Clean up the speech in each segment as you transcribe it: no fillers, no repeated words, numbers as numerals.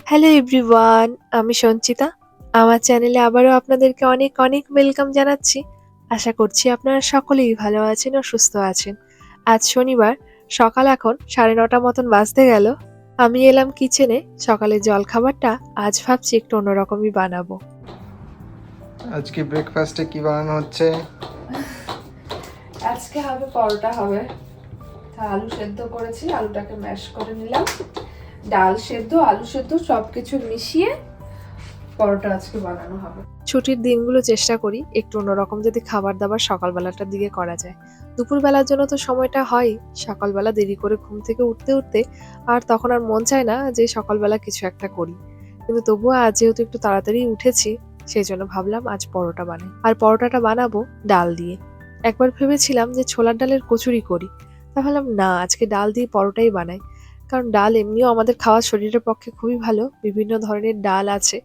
Hello everyone, আমি সঞ্চিতা। আমার চ্যানেলে আবারও আপনাদেরকে অনেক অনেক ওয়েলকাম জানাচ্ছি। আশা করছি আপনারা সকলেই ভালো আছেন ও সুস্থ আছেন। আজ শনিবার, সকাল এখন 9:30 মতন বাজতে গেল। আমি এলাম কিচেনে। সকালের জলখাবারটা আজ ভাবছি একটু অন্যরকমই বানাবো। আজকে ব্রেকফাস্টে কি বানানো হচ্ছে? আজকে হবে পরোটা হবে। আলু সেদ্ধ করেছি, আলুটাকে ম্যাশ করে নিলাম। ডাল সেদ্ধ, আলু সেদ্ধ সবকিছু মিশিয়ে পরোটা আজকে বানানো হবে। ছুটির দিনগুলো চেষ্টা করি একটু অন্যরকম যদি খাবার দাবার সকালবেলাটার দিকে করা যায়। দুপুরবেলার জন্য তো সময়টা হয়, সকালবেলা দেরি করে ঘুম থেকে উঠতে উঠতে আর তখন আর মন চায় না যে সকালবেলা কিছু একটা করি। কিন্তু তবুও আজ যেহেতু একটু তাড়াতাড়ি উঠেছি, সেই জন্য ভাবলাম আজ পরোটা বানাই। আর পরোটাটা বানাবো ডাল দিয়ে। একবার ভেবেছিলাম যে ছোলার ডালের কচুরি করি, তা ভাবলাম না, আজকে ডাল দিয়ে পরোটাই বানাই। কারণ ডাল এমনিও আমাদের খাওয়া শরীরের পক্ষে খুবই ভালো। বিভিন্ন ধরনের ডাল আছে,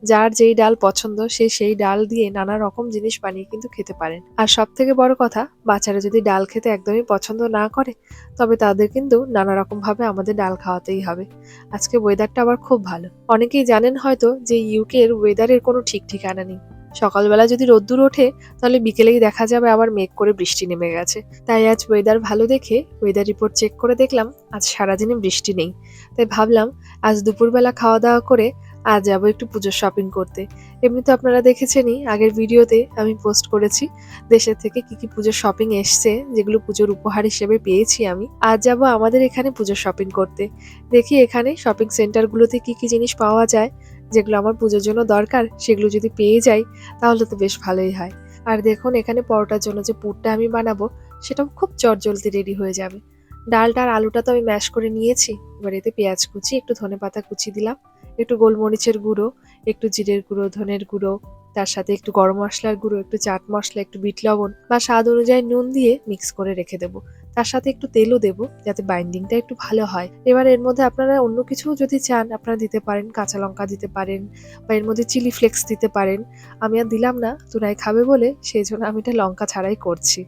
যার যেই ডাল পছন্দ সে সেই ডাল দিয়ে নানা রকম জিনিস বানিয়ে কিন্তু খেতে পারেন। আর সব থেকে বড় কথা, বাচ্চারা যদি ডাল খেতে একদমই পছন্দ না করে, তবে তাদের কিন্তু নানা রকম ভাবে আমাদের ডাল খাওয়াতেই হবে। আজকে ওয়েদারটা আবার খুব ভালো। অনেকেই জানেন হয়তো যে ইউকে এর ওয়েদারের কোনো ঠিক ঠিকানা নেই। সকালবেলা যদি রোদ্দুর ওঠে, তাহলে বিকেলেই দেখা যাবে আবার মেঘ করে বৃষ্টি নেমে গেছে। তাই আজ ওয়েদার ভালো দেখে ওয়েদার রিপোর্ট চেক করে দেখলাম আজ সারাদিনে বৃষ্টি নেই। তাই ভাবলাম আজ দুপুরবেলা খাওয়া দাওয়া করে আজ যাবো একটু পুজোর শপিং করতে। এমনি তো আপনারা দেখেছেনই, আগের ভিডিওতে আমি পোস্ট করেছি দেশের থেকে কি কি পুজোর শপিং এসছে, যেগুলো পুজোর উপহার হিসেবে পেয়েছি আমি। আজ যাব আমাদের এখানে পুজোর শপিং করতে। দেখি এখানে শপিং সেন্টারগুলোতে কি কি জিনিস পাওয়া যায়, যেগুলো আমার পুজোর জন্য দরকার, সেগুলো যদি পেয়ে যাই তাহলে তো বেশ ভালোই হয়। আর দেখুন এখানে পরোটার জন্য যে পুরটা আমি বানাবো, সেটাও খুব চটজলদি রেডি হয়ে যাবে। ডালটা আর আলুটা তো আমি ম্যাশ করে নিয়েছি। এবার এতে পেঁয়াজ কুচি, একটু ধনেপাতা কুচি দিলাম, একটু গোলমরিচের গুঁড়ো, একটু জিরের গুঁড়ো, ধনের গুঁড়ো, তার সাথে একটু গরম মশলার গুঁড়ো, একটু চাট মশলা, একটু বিট লবণ বা স্বাদ অনুযায়ী নুন দিয়ে মিক্স করে রেখে দেবো। তার সাথে একটু তেলও দেবো যাতে বাইন্ডিংটা একটু ভালো হয়। এবার এর মধ্যে আপনারা অন্য কিছু যদি চান আপনারা দিতে পারেন, কাঁচা লঙ্কা দিতে পারেন বা এর মধ্যে চিলি ফ্লেক্স দিতে পারেন। আমি আর দিলাম না, তোরাই খাবে বলে, সেই জন্য আমি এটা লঙ্কা ছাড়াই করছি।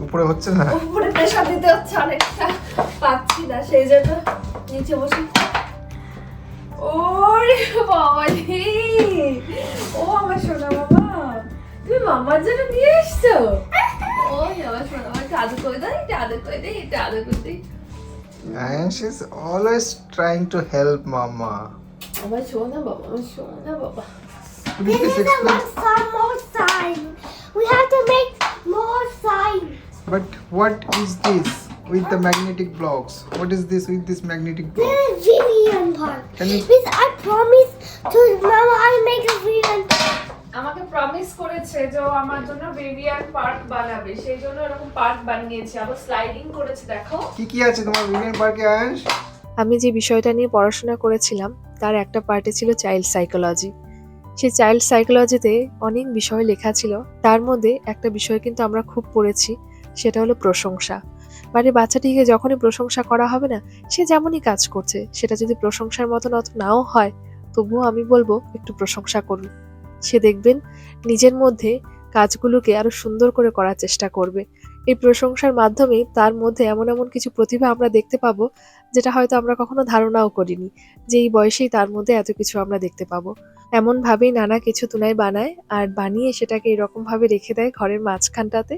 উপরে হচ্ছে না? উপরে প্রেসার দিতে হচ্ছে অনেকটা, পাচ্ছি না, সেই জন্য নিচে বসে। ওরে বাবা রে, ও আমার সোনা বাবা, তুমি মামার জন্য নিয়ে এসছো? ও আমার সোনা বাবা, একটু আদর করে দাও, একটু আদর করে দিই, একটু আদর করে দিই। And she's always trying to help Mama. আমার সোনা বাবা, আমার সোনা বাবা। Could you please We explain? want some more sign. We have to make more sign. But what is this with the magnetic blocks? What is this with this magnetic block? The Vivian part. Can you? Because I promise to Mama I'll make a Vivian. আমাকে promise করেছে যে ও আমার জন্য বেবিয়ান park বানাবে, সেই জন্য এরকম park বানিয়েছে, আবার স্লাইডিং করেছে, দেখো কি আছে তোমার বিলিয়ন পার্কে আয়াস? আমি যে বিষয়টা নিয়ে পড়াশোনা করেছিলাম তার একটা পার্টে ছিল চাইল্ড সাইকোলজি। সেই চাইল্ড সাইকোলজিতে অনেক বিষয় লেখা ছিল, তার মধ্যে একটা বিষয় কিন্তু আমরা খুব পড়েছি, সেটা হলো প্রশংসা। মানে বাচ্চাটিকে যখনই প্রশংসা করা হবে না, সে যেমনই কাজ করছে সেটা যদি প্রশংসার মতন অত নাও হয়, তবুও আমি বলবো একটু প্রশংসা করুন। সে দেখবেন নিজের মধ্যে কাজগুলোকে আরো সুন্দর করে করার চেষ্টা করবে। এই প্রশংসার মাধ্যমে তার মধ্যে এমন এমন কিছু প্রতিভা আমরা দেখতে পাবো, যেটা হয়তো আমরা কখনো ধারণাও করিনি যে এই বয়সেই তার মধ্যে এত কিছু আমরা দেখতে পাবো। এমন ভাবেই নানা কিছু তুনাই বানায় আর বানিয়ে সেটাকে এরকম ভাবে রেখে দেয় ঘরের মাঝখানটাতে,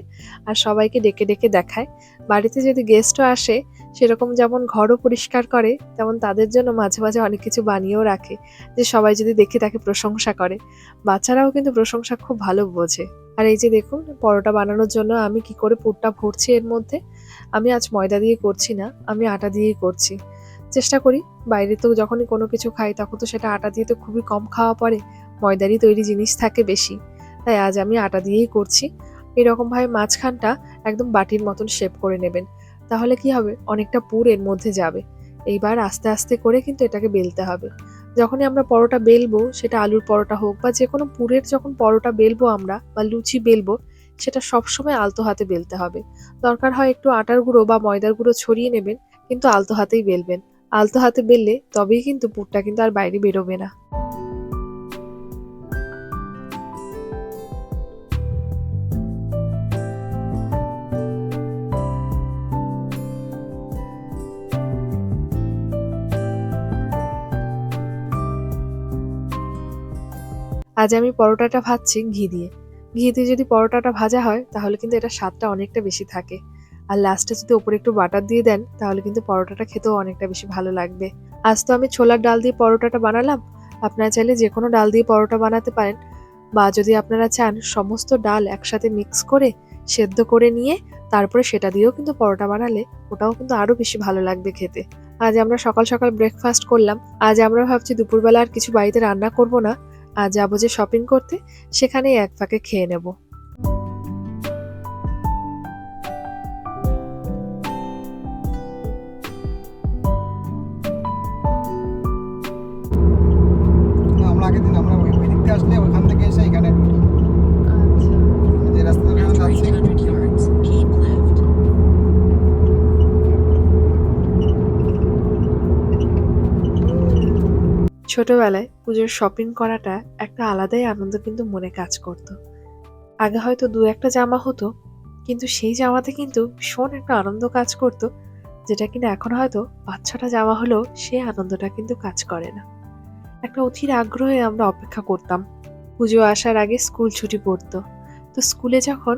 আর সবাইকে ডেকে ডেকে দেখায়। বাড়িতে যদি গেস্টও আসে, সেরকম যেমন ঘরও পরিষ্কার করে, তেমন তাদের জন্য মাঝে মাঝে অনেক কিছু বানিয়েও রাখে, যে সবাই যদি দেখে তাকে প্রশংসা করে। বাচ্চারাও কিন্তু প্রশংসা খুব ভালো বোঝে। আর এই যে দেখুন পরোটা বানানোর জন্য আমি কি করে পুরটা ভরছি এর মধ্যে। আমি আজ ময়দা দিয়ে করছি না, আমি আটা দিয়েই করছি। চেষ্টা করি, বাইরে তো যখনই কোনো কিছু খাই তখন তো সেটা আটা দিয়ে তো খুবই কম খাওয়া পড়ে, ময়দারই তৈরি জিনিস থাকে বেশি। তাই আজ আমি আটা দিয়েই করছি। এরকম ভাবে মাঝখানটা একদম বাটির মতন শেপ করে নেবেন, তাহলে কি হবে, অনেকটা পুর এর মধ্যে যাবে। এইবার আস্তে আস্তে করে কিন্তু এটাকে বেলতে হবে। যখনই আমরা পরোটা বেলবো, সেটা আলুর পরোটা হোক বা যে কোনো পুরের যখন পরোটা বেলবো আমরা বা লুচি বেলবো, সেটা সবসময় আলতো হাতে বেলতে হবে। দরকার হয় একটু আটার গুঁড়ো বা ময়দার গুঁড়ো ছড়িয়ে নেবেন, কিন্তু আলতো হাতেই বেলবেন, আলতো হাতে বেললে তবেই কিন্তু পুরটা কিন্তু আর বাইরে বেরোবে না। আজ আমি পরোটাটা ভাজছি ঘি দিয়ে। ঘি দিয়ে যদি পরোটাটা ভাজা হয় তাহলে কিন্তু এটা স্বাদটা অনেকটা বেশি থাকে। আর লাস্টে যদি ওপরে একটু বাটার দিয়ে দেন তাহলে কিন্তু পরোটাটা খেতেও অনেকটা বেশি ভালো লাগবে। আজ তো আমি ছোলার ডাল দিয়ে পরোটাটা বানালাম। আপনারা চাইলে যে কোনো ডাল দিয়ে পরোটা বানাতে পারেন, বা যদি আপনারা চান সমস্ত ডাল একসাথে মিক্স করে সেদ্ধ করে নিয়ে তারপরে সেটা দিয়েও কিন্তু পরোটা বানালে ওটাও কিন্তু আরো বেশি ভালো লাগবে খেতে। আজ আমরা সকাল সকাল ব্রেকফাস্ট করলাম। আজ আমরা ভাবছি দুপুরবেলা আর কিছু বাড়িতে রান্না করব না, আজ যাবো যে শপিং করতে, সেখানেই এক ফাঁকে খেয়ে নেব। আমরা আগের দিন আমরা ওই দিক থেকে আসলে ওখান থেকে এসে এখানে ঢুকি। যে রাস্তা ধরে আমরা যাচ্ছি, ছোটবেলায় পুজোর শপিং করাটা একটা আলাদাই আনন্দ কিন্তু মনে কাজ করতো। আগে হয়তো দু একটা জামা হতো, কিন্তু সেই জামাতে কিন্তু ভীষণ একটা আনন্দ কাজ করতো, যেটা কিনা এখন হয়তো 5-6টা জামা হলেও সেই আনন্দটা কিন্তু কাজ করে না। একটা অধীর আগ্রহে আমরা অপেক্ষা করতাম। পুজো আসার আগে স্কুল ছুটি পড়তো। তো স্কুলে যখন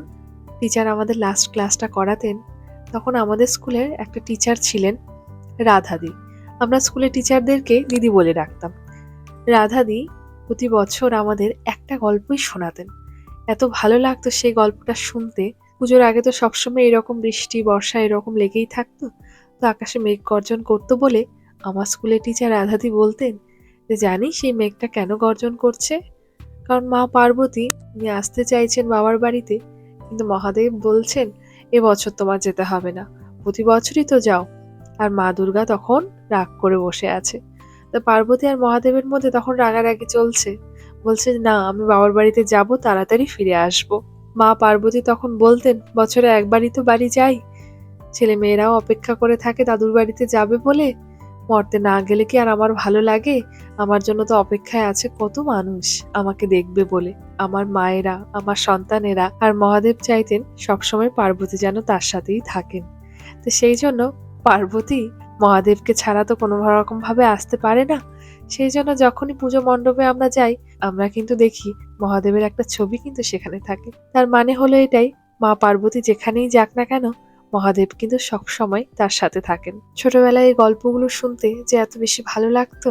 টিচার আমাদের লাস্ট ক্লাসটা করাতেন, তখন আমাদের স্কুলের একটা টিচার ছিলেন রাধাদি। আমরা স্কুলে টিচারদেরকে দিদি বলে ডাকতাম। রাধাদি প্রতি বছর আমাদের একটা গল্পই শোনাতেন। এত ভালো লাগতো সেই গল্পটা শুনতে। পুজোর আগে তো সবসময় এরকম বৃষ্টি বর্ষা এরকম লেগেই থাকতো। তো আকাশে মেঘ গর্জন করতো বলে আমার স্কুলের টিচার রাধাদি বলতেন যে, জানিস এই মেঘটা কেন গর্জন করছে? কারণ মা পার্বতী উনি আসতে চাইছেন বাবার বাড়িতে, কিন্তু মহাদেব বলছেন এবছর তোমার যেতে হবে না, প্রতি বছরই তো যাও। আর মা দুর্গা তখন রাগ করে বসে আছে। তো পার্বতী আর মহাদেবের মধ্যে তখন রাগারাগি চলছে। বলছে না, আমি বাবার বাড়িতে যাব, তাড়াতাড়ি ফিরে আসব। মা পার্বতী তখন বলতেন বছরে একবারই তো বাড়ি যাই, ছেলে মেয়েরাও অপেক্ষা করে থাকে দাদুর বাড়িতে যাবে বলে, মরতে না গেলে কি আর আমার ভালো লাগে? আমার জন্য তো অপেক্ষায় আছে কত মানুষ আমাকে দেখবে বলে, আমার মায়েরা, আমার সন্তানেরা। আর মহাদেব চাইতেন সবসময় পার্বতী যেন তার সাথেই থাকেন। তো সেই জন্য পার্বতী মহাদেবকে ছাড়া তো কোনো রকম ভাবে আসতে পারে না। সেই জন্য যখনই পুজো মণ্ডপে আমরা যাই, আমরা কিন্তু দেখি মহাদেবের একটা ছবি কিন্তু সেখানে থাকে। তার মানে হলো এটাই, মা পার্বতী যেখানেই যাক না কেন, মহাদেব কিন্তু সবসময় তার সাথে থাকেন। ছোটবেলায় এই গল্পগুলো শুনতে যে এত বেশি ভালো লাগতো,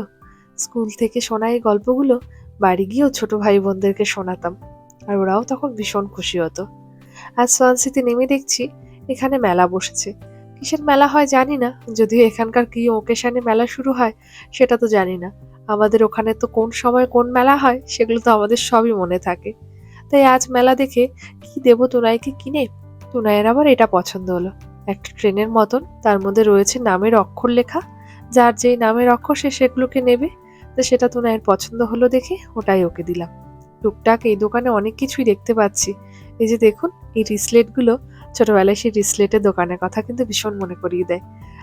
স্কুল থেকে শোনা এই গল্পগুলো বাড়ি গিয়েও ছোট ভাই বোনদেরকে শোনাতাম, আর ওরাও তখন ভীষণ খুশি হতো। আজ সোয়ানসিতে নেমে দেখছি এখানে মেলা বসেছে। কিসের মেলা হয় জানি না, যদিও এখানকার কি ওকেশনে মেলা শুরু হয় সেটা তো জানি না। আমাদের ওখানে তো কোন সময় কোন মেলা হয় সেগুলো তো আমাদের সবই মনে থাকে। তাই আজ মেলা দেখে কি দেবো তোনাইকে কিনে। তোনাইয়ের আবার এটা পছন্দ হলো, একটা ট্রেনের মতন, তার মধ্যে রয়েছে নামের অক্ষর লেখা, যার যেই নামের অক্ষর সে সেগুলোকে নেবে। তো সেটা তোনাইয়ের পছন্দ হলো দেখে ওটাই ওকে দিলাম। টুকটাক এই দোকানে অনেক কিছুই দেখতে পাচ্ছি। এই যে দেখুন এই রিসলেটগুলো, ছোটবেলায় সেই রিসলেটের দোকানের কথা কিন্তু ভীষণ মনে করিয়ে দেয়।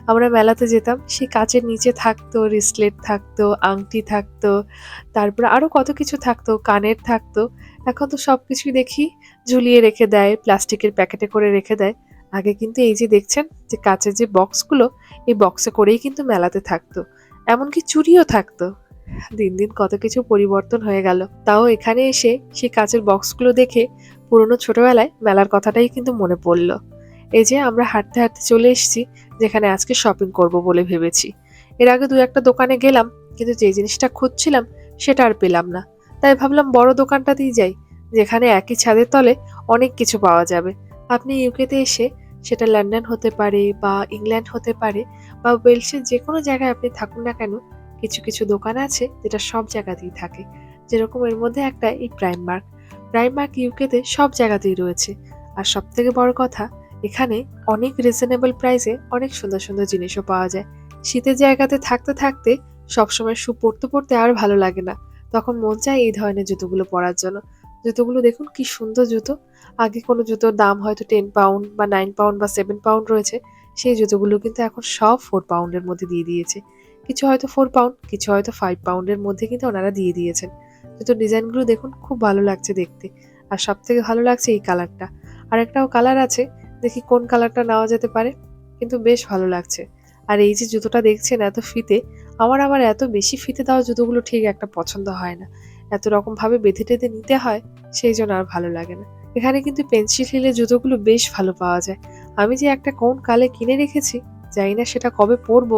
আমরা মেলাতে যেতাম, সেই কাচের নিচে থাকতো রিসলেট, থাকতো আংটি, থাকতো তারপরে আরো কত কিছু থাকতো, কানের থাকতো। এখন তো সবকিছুই দেখি ঝুলিয়ে রেখে দেয়, প্লাস্টিকের প্যাকেটে করে রেখে দেয়। আগে কিন্তু এই যে দেখছেন যে কাচের যে বক্সগুলো, এই বক্সে করেই কিন্তু মেলাতে থাকতো, এমনকি চুড়িও থাকতো। দিন দিন কত কিছু পরিবর্তন হয়ে গেল। তাও এখানে এসে সেই কাচের বক্সগুলো দেখে পুরনো ছোটবেলায় মেলার কথাটাই কিন্তু মনে পড়লো। এই যে আমরা হাঁটতে হাঁটতে চলে এসেছি যেখানে আজকে শপিং করব বলে ভেবেছি। এর আগে দু একটা দোকানে গেলাম, কিন্তু যে জিনিসটা খুঁজছিলাম সেটা আর পেলাম না। তাই ভাবলাম বড় দোকানটাতেই যাই, যেখানে একই ছাদের তলে অনেক কিছু পাওয়া যাবে। আপনি ইউকেতে এসে, সেটা লন্ডন হতে পারে বা ইংল্যান্ড হতে পারে বা ওয়েলসের যে কোনো জায়গায় আপনি থাকুন না কেন, কিছু কিছু দোকান আছে যেটা সব জায়গাতেই থাকে। যেরকম এর মধ্যে একটা এই প্রাইমমার্ক। প্রাইমমার্ক ইউকেতে সব জায়গাতেই রয়েছে। আর সব থেকে বড় কথা, এখানে অনেক রিজনেবল প্রাইসে অনেক সুন্দর সুন্দর জিনিসও পাওয়া যায়। শীতের জায়গাতে থাকতে থাকতে সবসময় শু পরতে পরতে আর ভালো লাগে না, তখন মন চায় এই ধরনের জুতোগুলো পরার জন্য। জুতোগুলো দেখুন কি সুন্দর জুতো। আগে কোনো জুতোর দাম হয়তো 10 পাউন্ড বা 9 পাউন্ড বা 7 পাউন্ড রয়েছে, সেই জুতোগুলো কিন্তু এখন সব 4 পাউন্ডের মধ্যে দিয়ে দিয়েছে। কিছু হয়তো 4 পাউন্ড, কিছু হয়তো 5 পাউন্ডের মধ্যে কিন্তু ওনারা দিয়ে দিয়েছেন। জুতোর ডিজাইনগুলো দেখুন খুব ভালো লাগছে দেখতে। আর সবথেকে ভালো লাগছে এই কালারটা। আরেকটাও কালার আছে, দেখি কোন কালারটা নেওয়া যেতে পারে, কিন্তু বেশ ভালো লাগছে। আর এই যে জুতোটা দেখছেন এত ফিতে, আমার আবার এত বেশি ফিতে দেওয়া জুতোগুলো ঠিক একটা পছন্দ হয় না। এত রকম ভাবে বেঁধে টেঁধে নিতে হয়, সেই জন্য আর ভালো লাগে না। এখানে কিন্তু পেন্সিল হিলের জুতোগুলো বেশ ভালো পাওয়া যায়। আমি যে একটা কোন কালে কিনে রেখেছি, জানি না সেটা কবে পরবো,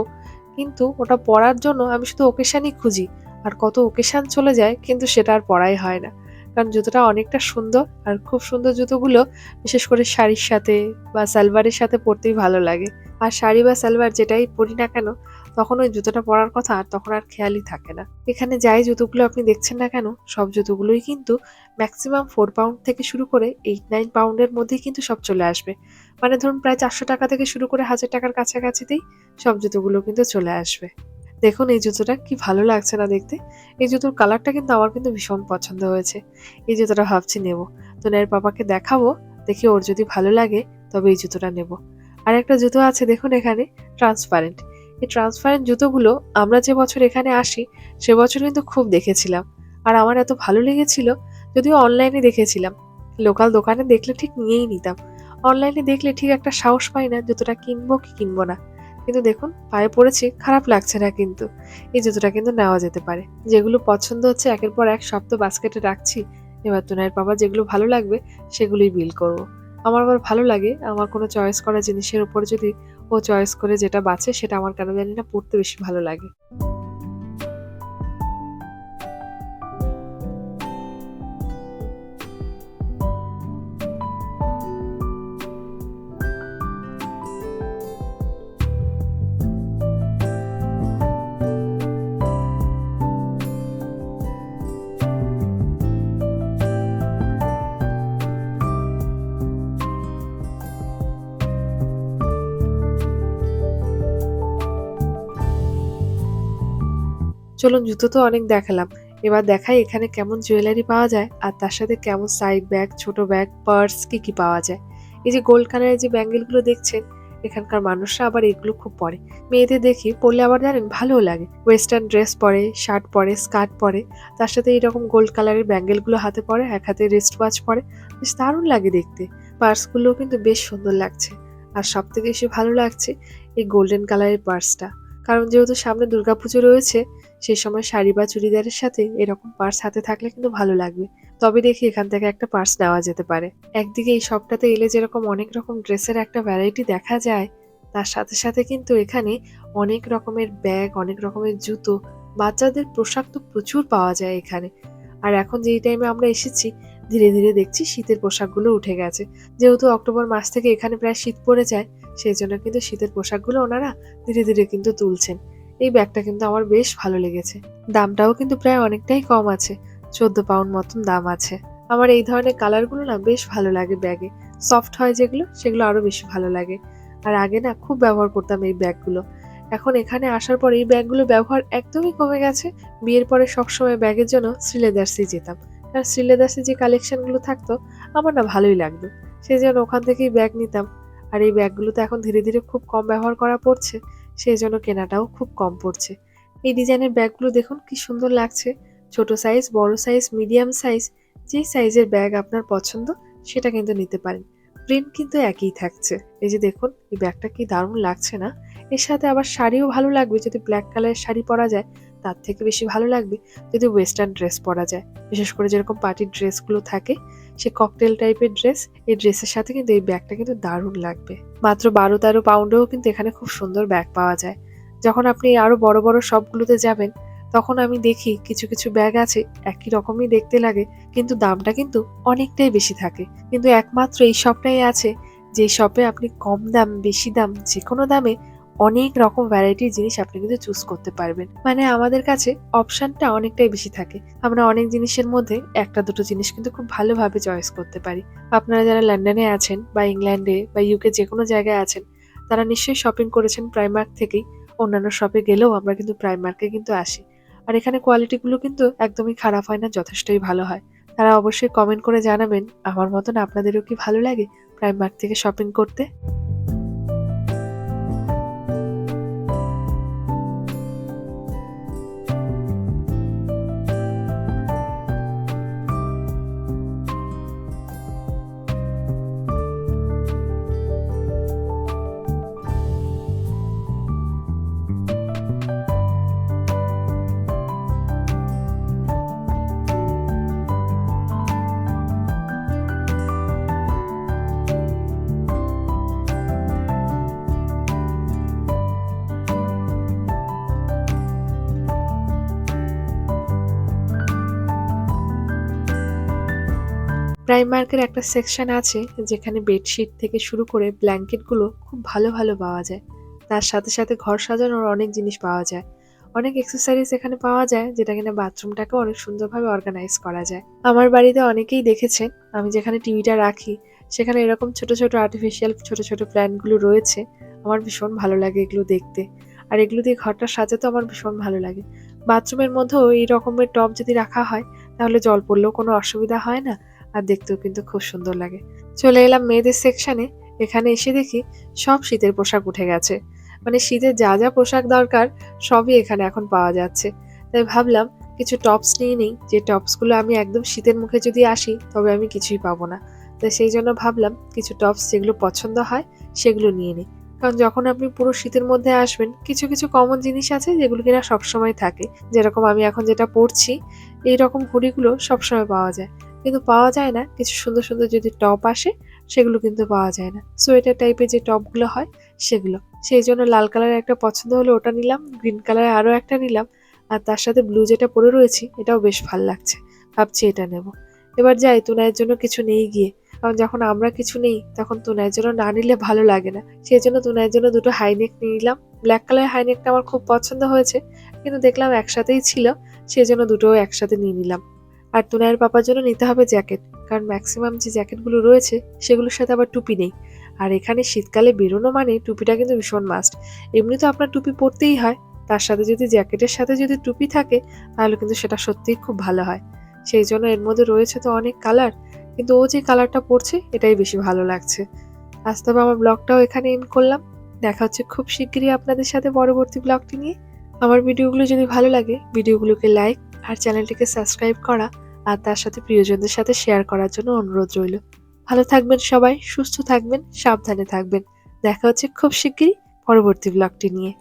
কিন্তু ওটা পরার জন্য আমি শুধু ওকেশনই খুঁজি। আর কত ওকেশন চলে যায়, কিন্তু সেটা আর পরাই হয় না। কারণ জুতোটা অনেকটা সুন্দর, আর খুব সুন্দর জুতোগুলো বিশেষ করে শাড়ির সাথে বা সালোয়ারের সাথে পরতেই ভালো লাগে। আর শাড়ি বা সালোয়ার যেটাই পরি না কেন, তখন ওই জুতোটা পরার কথা আর তখন আর খেয়ালই থাকে না। এখানে যাই জুতোগুলো আপনি দেখছেন না কেন, সব জুতোগুলোই কিন্তু ম্যাক্সিমাম 4 পাউন্ড থেকে শুরু করে 8-9 পাউন্ডের মধ্যেই কিন্তু সব চলে আসবে। মানে ধরুন প্রায় 400 টাকা থেকে শুরু করে 1000 টাকার কাছাকাছিতেই সব জুতোগুলো কিন্তু চলে আসবে। দেখুন এই জুতোটা কি ভালো লাগছে না দেখতে। এই জুতোর কালারটা কিন্তু আমার কিন্তু ভীষণ পছন্দ হয়েছে। এই জুতোটা ভাবছি নেব। তো এর পাপাকে দেখাবো, দেখি ওর যদি ভালো লাগে তবে এই জুতোটা নেব। আর একটা জুতো আছে দেখুন এখানে, ট্রান্সপারেন্ট। এই ট্রান্সপারেন্ট জুতোগুলো আমরা যে বছর এখানে আসি সে বছর কিন্তু খুব দেখেছিলাম। আর আমার এত ভালো লেগেছিল, যদিও অনলাইনে দেখেছিলাম। লোকাল দোকানে দেখলে ঠিক নিয়েই নিতাম। অনলাইনে দেখলে ঠিক একটা সাহস পাই না জুতোটা কিনবো কি কিনবো না। কিন্তু দেখুন পায়ে পড়েছি, খারাপ লাগছে না কিন্তু। এই জুতোটা কিন্তু নেওয়া যেতে পারে। যেগুলো পছন্দ হচ্ছে একের পর এক সব তো বাস্কেটে রাখছি। এবার তোনার বাবা যেগুলো ভালো লাগবে সেগুলোই বিল করব। আমার আবার ভালো লাগে আমার কোনো চয়েস করা জিনিসের উপর যদি ও চয়েস করে যেটা বাছে সেটা আমার কেন জানি না পড়তে বেশি ভালো লাগে। চলুন জুতো তো অনেক দেখালাম, এবার দেখাই এখানে কেমন জুয়েলারি পাওয়া যায় আর তার সাথে কেমন সাইড ব্যাগ, ছোট ব্যাগ, পার্স কি পাওয়া যায়। এই যে গোল্ড কালারের যে ব্যাঙ্গেল গুলো দেখছেন, এখানকার মানুষরা আবার এগুলো খুব পরে। মেয়েদের দেখি পরলে আবার জানেন ভালোও লাগে। ওয়েস্টার্ন ড্রেস পরে, শার্ট পরে, স্কার্ট পরে, তার সাথে এইরকম গোল্ড কালারের ব্যাঙ্গেল গুলো হাতে পরে, এক হাতে রিস্ট ওয়াচ পরে, বেশ দারুণ লাগে দেখতে। পার্স গুলোও কিন্তু বেশ সুন্দর লাগছে। আর সব থেকে বেশি ভালো লাগছে এই গোল্ডেন কালারের পার্সটা। কারণ যেহেতু সামনে দুর্গাপুজো রয়েছে, সেই সময় শাড়ি বা চুড়িদারের সাথে এরকম পার্স হাতে থাকলে কিন্তু ভালো লাগবে। তবে দেখি এখান থেকে একটা পার্স নেওয়া যেতে পারে। একদিকে এই শপটাতে এলে যেরকম অনেক রকম ড্রেসের একটা ভ্যারাইটি দেখা যায়, তার সাথে সাথে কিন্তু এখানে অনেক রকমের ব্যাগ, অনেক রকমের জুতো, বাচ্চাদের পোশাক তো প্রচুর পাওয়া যায় এখানে। আর এখন যেই টাইমে আমরা এসেছি, ধীরে ধীরে দেখছি শীতের পোশাকগুলো উঠে গেছে। যেহেতু অক্টোবর মাস থেকে এখানে প্রায় শীত পড়ে যায়, সেই জন্য কিন্তু শীতের পোশাকগুলো ওনারা ধীরে ধীরে কিন্তু তুলছেন। এই ব্যাগটা কিন্তু আমার বেশ ভালো লেগেছে। দামটাও কিন্তু প্রায় অনেকটাই কম আছে, 14 পাউন্ড মতন দাম আছে। আমার এই ধরনের কালারগুলো না বেশ ভালো লাগে ব্যাগে। সফট হয় যেগুলো, সেগুলো আরো বেশি ভালো লাগে। আর আগে না খুব ব্যবহার করতাম এই ব্যাগগুলো। এখন এখানে আসার পর এই ব্যাগগুলো ব্যবহার একদমই কমে গেছে। বিয়ের পরে সবসময় ব্যাগের জন্য শ্রীলেদার্সে যেতাম। আর শ্রীলেদার্সে যে কালেকশনগুলো থাকতো আমার না ভালোই লাগতো, সেই জন্য ওখান থেকেই ব্যাগ নিতাম। আর এই ব্যাগগুলোতে এখন ধীরে ধীরে খুব কম ব্যবহার করা পড়ছে, সেই জন্য কেনাটাও খুব কম পড়ছে। এই ডিজাইনের ব্যাগগুলো দেখুন কি সুন্দর লাগছে। ছোট সাইজ, বড় সাইজ, মিডিয়াম সাইজ, যে সাইজের ব্যাগ আপনার পছন্দ সেটা কিন্তু নিতে পারেন। প্রিন্ট কিন্তু একই থাকছে। এই যে দেখুন এই ব্যাগটা কি দারুণ লাগছে না। এর সাথে আবার শাড়িও ভালো লাগবে, যদি ব্ল্যাক কালারের শাড়ি পরা যায় তার থেকে বেশি ভালো লাগবে যদি ওয়েস্টার্ন ড্রেস পরা যায়। বিশেষ করে যেরকম পার্টির ড্রেসগুলো থাকে, সে ককটেল টাইপের ড্রেস, এই ড্রেসের সাথে কিন্তু এই ব্যাগটা কিন্তু দারুণ লাগবে। মাত্র 12-13 পাউন্ডেও কিন্তু এখানে খুব সুন্দর ব্যাগ পাওয়া যায়। যখন আপনি আরো বড় বড় শপগুলোতে যাবেন, তখন আমি দেখি কিছু কিছু ব্যাগ আছে একই রকমই দেখতে লাগে, কিন্তু দামটা কিন্তু অনেকটাই বেশি থাকে। কিন্তু একমাত্র এই শপটাই আছে যে শপে আপনি কম দাম, বেশি দাম, যে কোনো দামে অনেক রকম ভ্যারাইটির জিনিস আপনি কিন্তু চুজ করতে পারবেন। মানে আমাদের কাছে অপশনটা অনেকটাই বেশি থাকে। আমরা অনেক জিনিসের মধ্যে একটা দুটো জিনিস কিন্তু খুব ভালোভাবে চয়েস করতে পারি। আপনারা যারা লন্ডনে আছেন বা ইংল্যান্ডে বা ইউকে যে কোনো জায়গায় আছেন, তারা নিশ্চয়ই শপিং করেছেন প্রাইমার্ক থেকেই। অন্যান্য শপে গেলেও আমরা কিন্তু প্রাইমার্কে কিন্তু আসি। আর এখানে কোয়ালিটিগুলো কিন্তু একদমই খারাপ হয় না, যথেষ্টই ভালো হয়। তারা অবশ্যই কমেন্ট করে জানাবেন আমার মতন আপনাদেরও কি ভালো লাগে প্রাইমার্ক থেকে শপিং করতে। প্রাইমার্কের একটা সেকশন আছে যেখানে বেডশিট থেকে শুরু করে ব্ল্যাঙ্কেটগুলো খুব ভালো ভালো পাওয়া যায়। তার সাথে সাথে ঘর সাজানোর অনেক জিনিস পাওয়া যায়, অনেক অ্যাক্সেসরিজ এখানে পাওয়া যায়, যেটা কিনা বাথরুমটাকে অনেক সুন্দরভাবে অর্গানাইজ করা যায়। আমার বাড়িতে অনেকেই দেখেছেন আমি যেখানে টিভিটা রাখি সেখানে এরকম ছোট ছোট আর্টিফিশিয়াল ছোট ছোট প্ল্যান্টগুলো রয়েছে। আমার ভীষণ ভালো লাগে এগুলো দেখতে, আর এগুলো দিয়ে ঘরটা সাজাতে আমার ভীষণ ভালো লাগে। বাথরুমের মধ্যেও এই রকমের টব যদি রাখা হয় তাহলে জল পড়লেও কোনো অসুবিধা হয় না, আর দেখতেও কিন্তু খুব সুন্দর লাগে। চলে এলাম মেয়েদের সেকশনে। এখানে এসে দেখি সব শীতের পোশাক উঠে গেছে, মানে শীতের যা যা পোশাক দরকার সবই এখানে এখন পাওয়া যাচ্ছে। তাই ভাবলাম কিছু টপস নিয়ে নিই, যে টপসগুলো আমি একদম শীতের মুখে যদি আসি তবে আমি কিছুই পাবো না। তাই সেই জন্য ভাবলাম কিছু টপস যেগুলো পছন্দ হয় সেগুলো নিয়ে নিই। কারণ যখন আপনি পুরো শীতের মধ্যে আসবেন কিছু কিছু কমন জিনিস আছে যেগুলো কিনা সবসময় থাকে, যেরকম আমি এখন যেটা পরছি এই রকম হুডিগুলো সবসময় পাওয়া যায়, কিন্তু পাওয়া যায় না কিছু সুন্দর সুন্দর যদি টপ আসে সেগুলো কিন্তু পাওয়া যায় না। সোয়েটার টাইপের যে টপগুলো হয় সেগুলো, সেই জন্য লাল কালারের একটা পছন্দ হলো ওটা নিলাম, গ্রিন কালারের আরও একটা নিলাম, আর তার সাথে ব্লু যেটা পরে রয়েছি এটাও বেশ ভালো লাগছে, ভাবছি এটা নেব। এবার যাই তুনায়ের জন্য কিছু নেই গিয়ে, কারণ যখন আমরা কিছু নেই তখন তুনায়ের জন্য না নিলে ভালো লাগে না। সেই জন্য তুনায়ের জন্য দুটো হাইনেক নিয়ে নিলাম। ব্ল্যাক কালারের হাইনেকটা আমার খুব পছন্দ হয়েছে, কিন্তু দেখলাম একসাথেই ছিল, সেই জন্য দুটোও একসাথে নিয়ে নিলাম। আর তুনায়ের পাপার জন্য নিতে হবে জ্যাকেট, কারণ ম্যাক্সিমাম যে জ্যাকেটগুলো রয়েছে সেগুলোর সাথে আবার টুপি নেই। আর এখানে শীতকালে বেরোনো মানে টুপিটা কিন্তু ভীষণ মাস্ট। এমনি তো আপনার টুপি পরতেই হয়, তার সাথে যদি জ্যাকেটের সাথে যদি টুপি থাকে তাহলে কিন্তু সেটা সত্যিই খুব ভালো হয়। সেই জন্য এর মধ্যে রয়েছে তো অনেক কালার, কিন্তু ও যে কালারটা পরছে এটাই বেশি ভালো লাগছে। আজ তবে আমার ব্লগটাও এখানে এন্ড করলাম। দেখা হচ্ছে খুব শিগগিরই আপনাদের সাথে পরবর্তী ব্লগটি নিয়ে। আমার ভিডিওগুলো যদি ভালো লাগে ভিডিওগুলোকে লাইক আর চ্যানেলটিকে সাবস্ক্রাইব করা আর তার সাথে প্রিয়জনদের সাথে শেয়ার করার জন্য অনুরোধ রইল। ভালো থাকবেন সবাই, সুস্থ থাকবেন, সাবধানে থাকবেন। দেখা হচ্ছে খুব শিগগিরই পরবর্তী ব্লগটি নিয়ে।